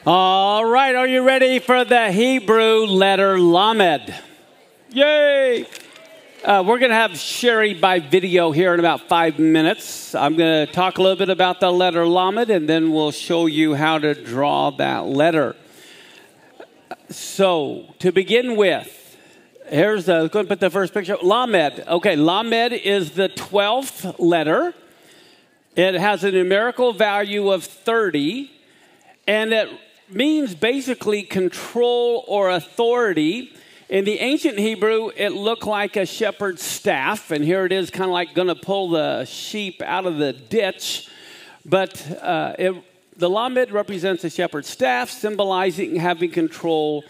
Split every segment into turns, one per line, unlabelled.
All right, are you ready for the Hebrew letter Lamed? Yay! We're going to have Sherry by video here in about 5 minutes. I'm going to talk a little bit about the letter Lamed, and then we'll show you how to draw that letter. So, to begin with, go and put the first picture. Lamed. Okay, Lamed is the 12th letter. It has a numerical value of 30, and it means basically control or authority. In the ancient Hebrew, it looked like a shepherd's staff, and here it is kind of like going to pull the sheep out of the ditch. But the Lamed represents a shepherd's staff, symbolizing having control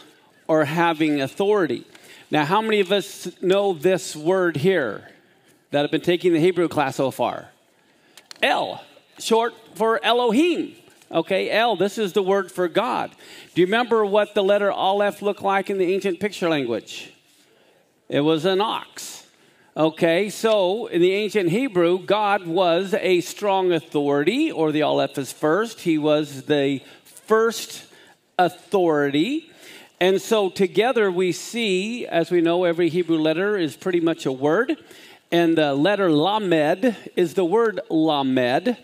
or having authority. Now, how many of us know this word here that have been taking the Hebrew class so far? El, short for Elohim. Okay, El, this is the word for God. Do you remember what the letter Aleph looked like in the ancient picture language? It was an ox. Okay, so in the ancient Hebrew, God was a strong authority, or the Aleph is first. He was the first authority. And so together we see, as we know, every Hebrew letter is pretty much a word. And the letter Lamed is the word Lamed,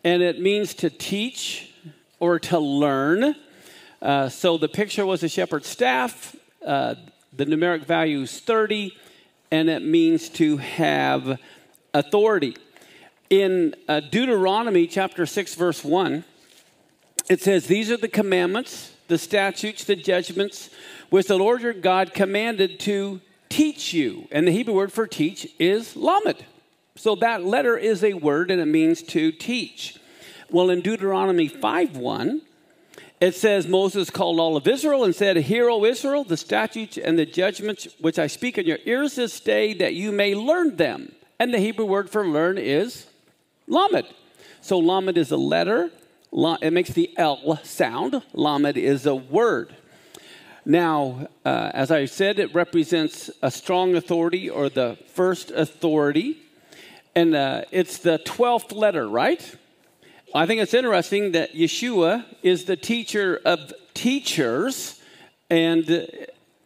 and it means to teach or to learn. So the picture was a shepherd's staff. The numeric value is 30, and it means to have authority. In Deuteronomy chapter 6, verse 1, it says, "These are the commandments, the statutes, the judgments, which the Lord your God commanded to teach you." And the Hebrew word for teach is lamed. So that letter is a word, and it means to teach. Well, in Deuteronomy 5:1, it says, "Moses called all of Israel and said, 'Hear, O Israel, the statutes and the judgments which I speak in your ears this day, that you may learn them.'" And the Hebrew word for learn is lamed. So lamed is a letter. It makes the L sound. Lamed is a word. Now, as I said, it represents a strong authority or the first authority. And it's the 12th letter, right? I think it's interesting that Yeshua is the teacher of teachers, and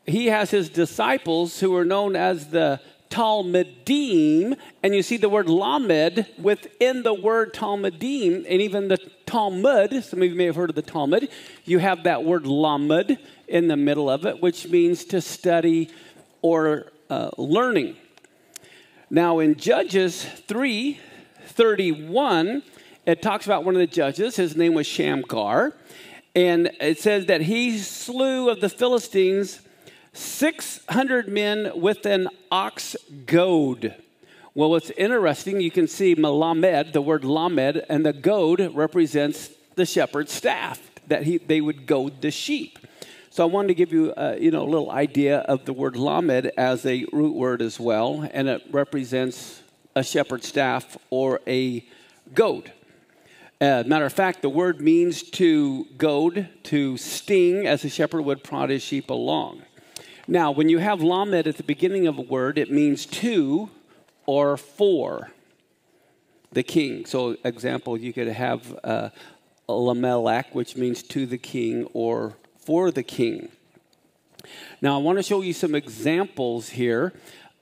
he has his disciples who are known as the Talmudim, and you see the word Lamed within the word Talmudim, and even the Talmud, some of you may have heard of the Talmud, you have that word Lamed in the middle of it, which means to study or learning. Now in Judges 3:31, it talks about one of the judges. His name was Shamgar. And it says that he slew of the Philistines 600 men with an ox goad. Well, what's interesting, you can see Melamed, the word Lamed, and the goad represents the shepherd's staff, that they would goad the sheep. So I wanted to give you a little idea of the word Lamed as a root word as well, and it represents a shepherd's staff or a goad. Matter of fact, the word means to goad, to sting, as a shepherd would prod his sheep along. Now, when you have lamed at the beginning of a word, it means to or for the king. So, example, you could have Lamelech, which means to the king or for the king. Now, I want to show you some examples here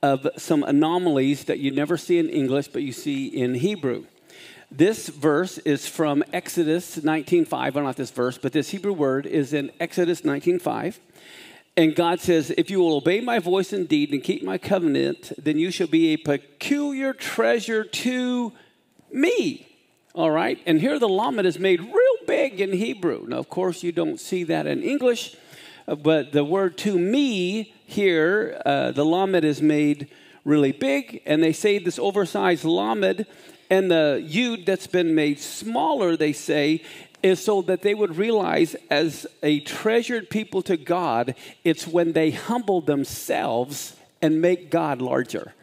of some anomalies that you never see in English, but you see in Hebrew. This verse is from Exodus 19:5. I don't have this verse, but this Hebrew word is in Exodus 19:5. And God says, "If you will obey my voice indeed and keep my covenant, then you shall be a peculiar treasure to me." All right? And here the lamed is made real big in Hebrew. Now, of course, you don't see that in English, but the word "to me" here, the lamed is made really big. And they say this oversized lamed, and the yud that's been made smaller, they say, is so that they would realize as a treasured people to God, it's when they humble themselves and make God larger.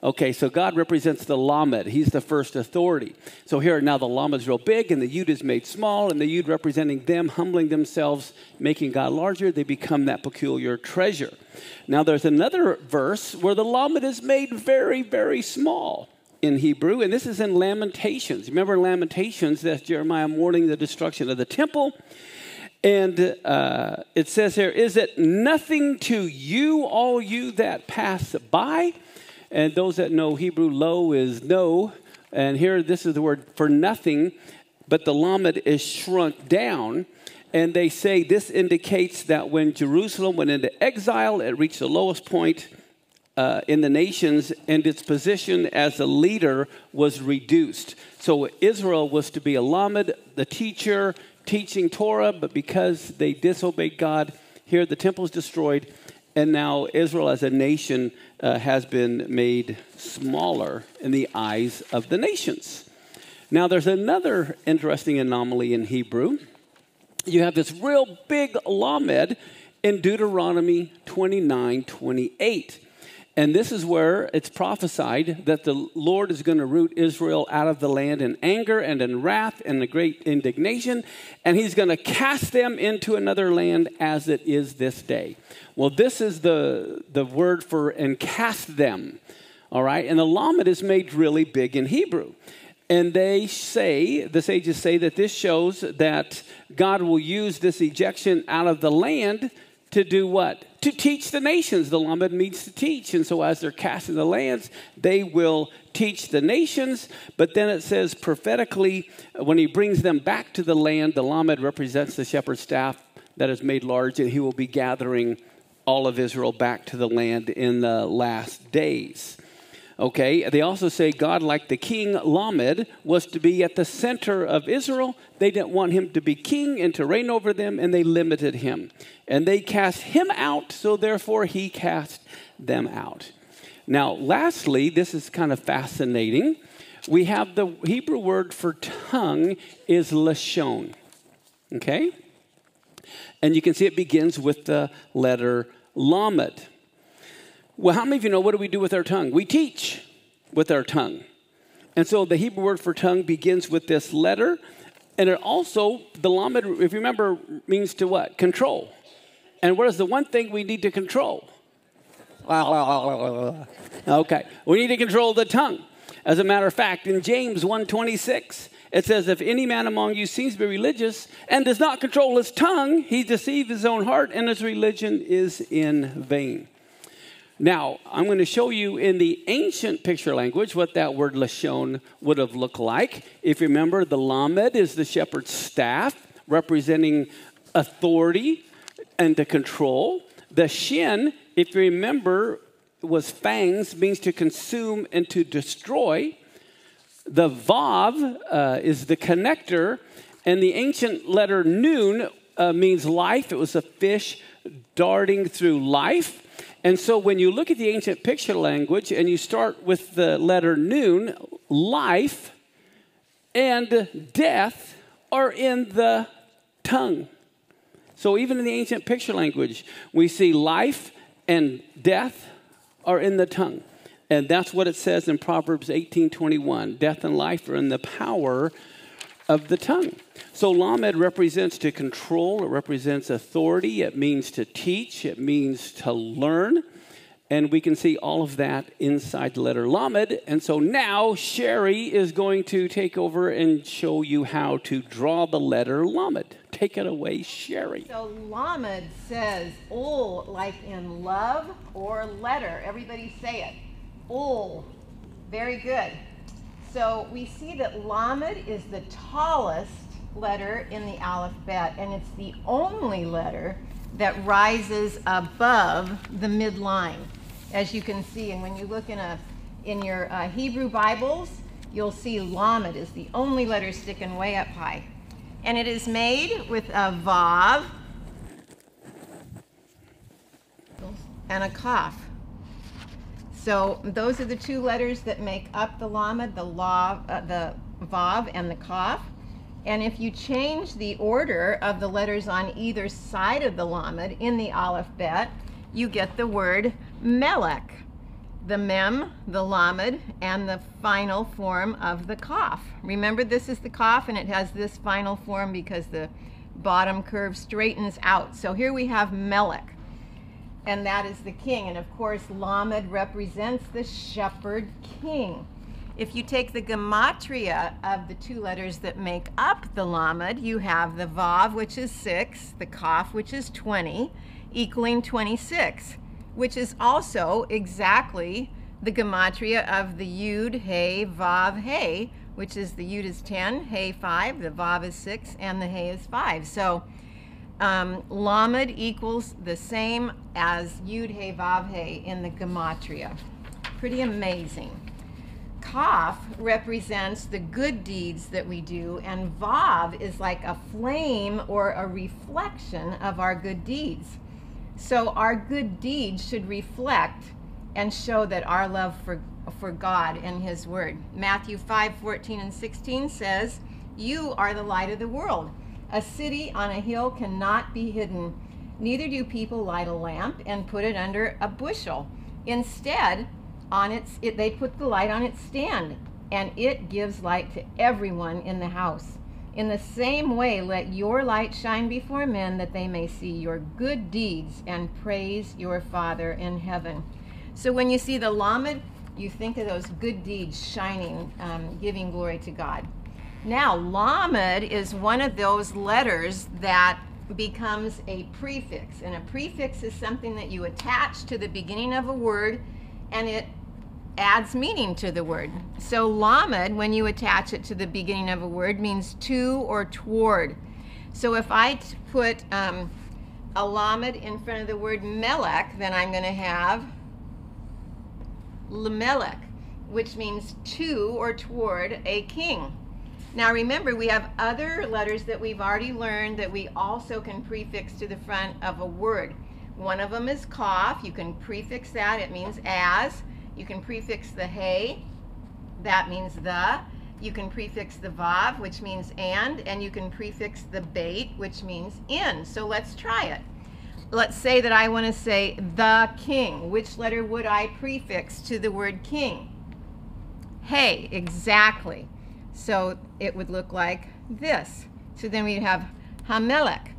Okay, so God represents the lamed. He's the first authority. So here now the lamed is real big and the yud is made small, and the yud representing them humbling themselves, making God larger, they become that peculiar treasure. Now there's another verse where the lamed is made very, very small in Hebrew, and this is in Lamentations. Remember Lamentations, that's Jeremiah mourning the destruction of the temple. And it says here, is it nothing to you, all you that pass by? And those that know Hebrew, lo is no. And here, this is the word for nothing, but the lamed is shrunk down. And they say this indicates that when Jerusalem went into exile, it reached the lowest point in the nations, and its position as a leader was reduced. So Israel was to be a lamed, the teacher, teaching Torah, but because they disobeyed God, here the temple is destroyed, and now Israel as a nation has been made smaller in the eyes of the nations. Now there's another interesting anomaly in Hebrew. You have this real big lamed in Deuteronomy 29:28. And this is where it's prophesied that the Lord is going to root Israel out of the land in anger and in wrath and a great indignation, and he's going to cast them into another land as it is this day. Well, this is the word for and cast them, all right? And the lamed is made really big in Hebrew. And they say, the sages say that this shows that God will use this ejection out of the land to do what? To teach the nations. The lamed means to teach. And so as they're cast in the lands, they will teach the nations. But then it says prophetically, when he brings them back to the land, the lamed represents the shepherd's staff that is made large, and he will be gathering all of Israel back to the land in the last days. Okay, they also say God, like the king lamed, was to be at the center of Israel. They didn't want him to be king and to reign over them, and they limited him. And they cast him out, so therefore he cast them out. Now, lastly, this is kind of fascinating. We have the Hebrew word for tongue is lashon. Okay? And you can see it begins with the letter lamed. Well, how many of you know what do we do with our tongue? We teach with our tongue. And so the Hebrew word for tongue begins with this letter. And it also, the lamed, if you remember, means to what? Control. And what is the one thing we need to control? Okay. We need to control the tongue. As a matter of fact, in James 1:26, it says, if any man among you seems to be religious and does not control his tongue, he deceives his own heart, and his religion is in vain. Now, I'm going to show you in the ancient picture language what that word lashon would have looked like. If you remember, the lamed is the shepherd's staff, representing authority and to control. The shin, if you remember, was fangs, means to consume and to destroy. The vav is the connector, and the ancient letter nun means life. It was a fish darting through life. And so when you look at the ancient picture language and you start with the letter nun, life and death are in the tongue. So even in the ancient picture language, we see life and death are in the tongue. And that's what it says in Proverbs 18:21. Death and life are in the power of the tongue. So lamed represents to control. It represents authority. It means to teach. It means to learn. And we can see all of that inside the letter lamed. And so now Sherry is going to take over and show you how to draw the letter lamed. Take it away, Sherry.
So lamed says ul, like in love or letter. Everybody say it. Ul. Very good. So we see that lamed is the tallest letter in the alphabet, and it's the only letter that rises above the midline, as you can see. And when you look in your Hebrew Bibles, you'll see lamed is the only letter sticking way up high. And it is made with a vav and a kaf. So those are the two letters that make up the lamed, the vav and the kaf. And if you change the order of the letters on either side of the lamed in the alphabet, you get the word melech. The mem, the lamed, and the final form of the kaf. Remember, this is the kaf, and it has this final form because the bottom curve straightens out. So here we have melech, and that is the king. And of course, lamed represents the shepherd king. If you take the gematria of the two letters that make up the lamed, you have the vav, which is 6, the kaf, which is 20, equaling 26, which is also exactly the gematria of the yud, hey, vav, hey, which is the yud is 10, hey 5, the vav is 6, and the hey is 5. So lamed equals the same as yud, hey, vav, hey in the gematria. Pretty amazing. Kaf represents the good deeds that we do, and vav is like a flame or a reflection of our good deeds. So our good deeds should reflect and show that our love for God and His Word. Matthew 5:14 and 16 says, "You are the light of the world. A city on a hill cannot be hidden. Neither do people light a lamp and put it under a bushel. Instead, they put the light on its stand, and it gives light to everyone in the house. In the same way, let your light shine before men, that they may see your good deeds and praise your Father in heaven." So when you see the lamed, you think of those good deeds shining, giving glory to God. Now, lamed is one of those letters that becomes a prefix, and a prefix is something that you attach to the beginning of a word, and it adds meaning to the word. So lamed, when you attach it to the beginning of a word, means to or toward. So if I put a lamed in front of the word melech, then I'm going to have lemelech, which means to or toward a king. Now remember, we have other letters that we've already learned that we also can prefix to the front of a word. One of them is kaf. You can prefix that. It means as. You can prefix the hey. That means the. You can prefix the vav, which means and you can prefix the bait, which means in. So let's try it. Let's say that I want to say the king. Which letter would I prefix to the word king? Hey, exactly. So it would look like this. So then we'd have hamelech.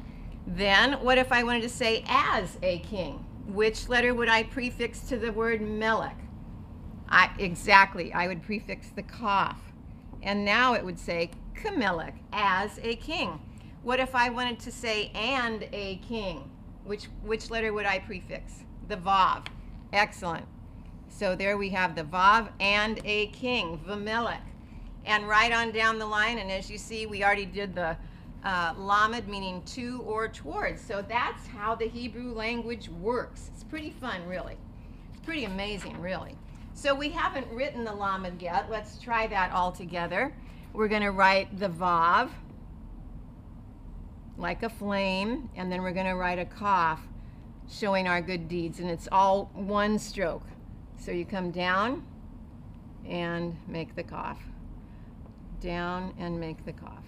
Then what if I wanted to say as a king? Which letter would I prefix to the word melech? Exactly, I would prefix the kaf. And now it would say kamelech, as a king. What if I wanted to say and a king? Which letter would I prefix? The vav. Excellent. So there we have the vav and a king, v'melech. And right on down the line, and as you see, we already did the lamed, meaning to or towards. So that's how the Hebrew language works. It's pretty fun, really. It's pretty amazing, really. So we haven't written the lamed yet. Let's try that all together. We're going to write the vav like a flame, and then we're going to write a kaf showing our good deeds, and it's all one stroke. So you come down and make the kaf. Down and make the kaf.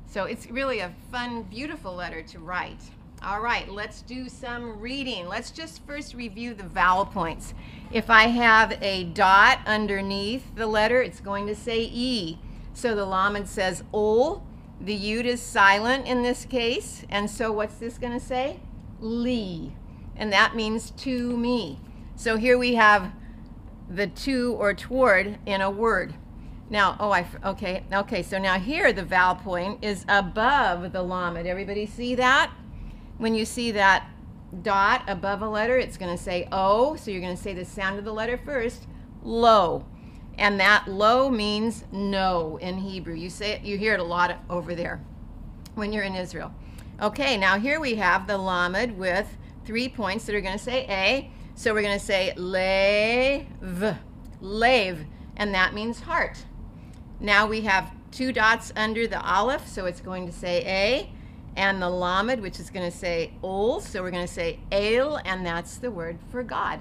So it's really a fun, beautiful letter to write. All right, let's do some reading. Let's just first review the vowel points. If I have a dot underneath the letter, it's going to say E. So the lamed says ol. The yud is silent in this case, and so what's this going to say? Li, and that means to me. So here we have the to or toward in a word. Now, okay, so now here the vowel point is above the lamed. Everybody see that? When you see that dot above a letter, it's going to say O, so you're going to say the sound of the letter first, lo. And that lo means no in Hebrew. You say it, you hear it a lot over there when you're in Israel. Okay, now here we have the lamed with 3 points that are going to say A. So we're going to say lev, lev, and that means heart. Now we have 2 dots under the aleph, so it's going to say A, and the lamed, which is going to say ol, so we're going to say el, and that's the word for God.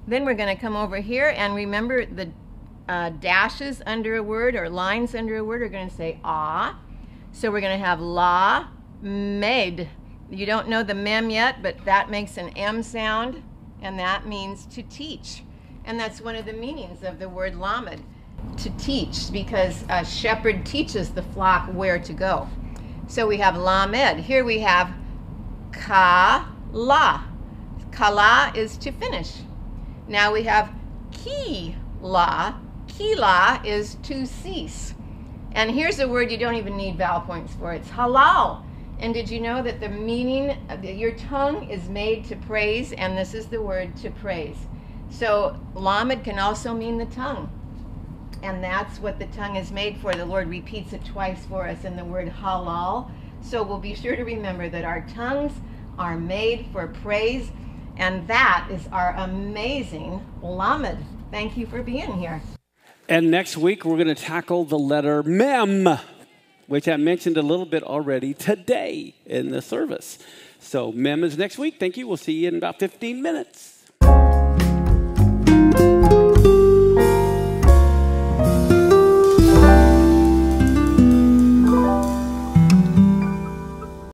Then we're going to come over here, and remember the dashes under a word or lines under a word are going to say ah. So we're going to have la med. You don't know the mem yet, but that makes an M sound, and that means to teach. And that's one of the meanings of the word lamed, to teach, because a shepherd teaches the flock where to go. So we have lamed. Here we have kala. Kala is to finish. Now we have ki la. Tila is to cease. And here's a word you don't even need vowel points for. It's halal. And did you know that the meaning of your tongue is made to praise, and this is the word to praise. So lamed can also mean the tongue. And that's what the tongue is made for. The Lord repeats it twice for us in the word halal. So we'll be sure to remember that our tongues are made for praise, and that is our amazing lamed. Thank you for being here.
And next week, we're going to tackle the letter mem, which I mentioned a little bit already today in the service. So mem is next week. Thank you. We'll see you in about 15 minutes.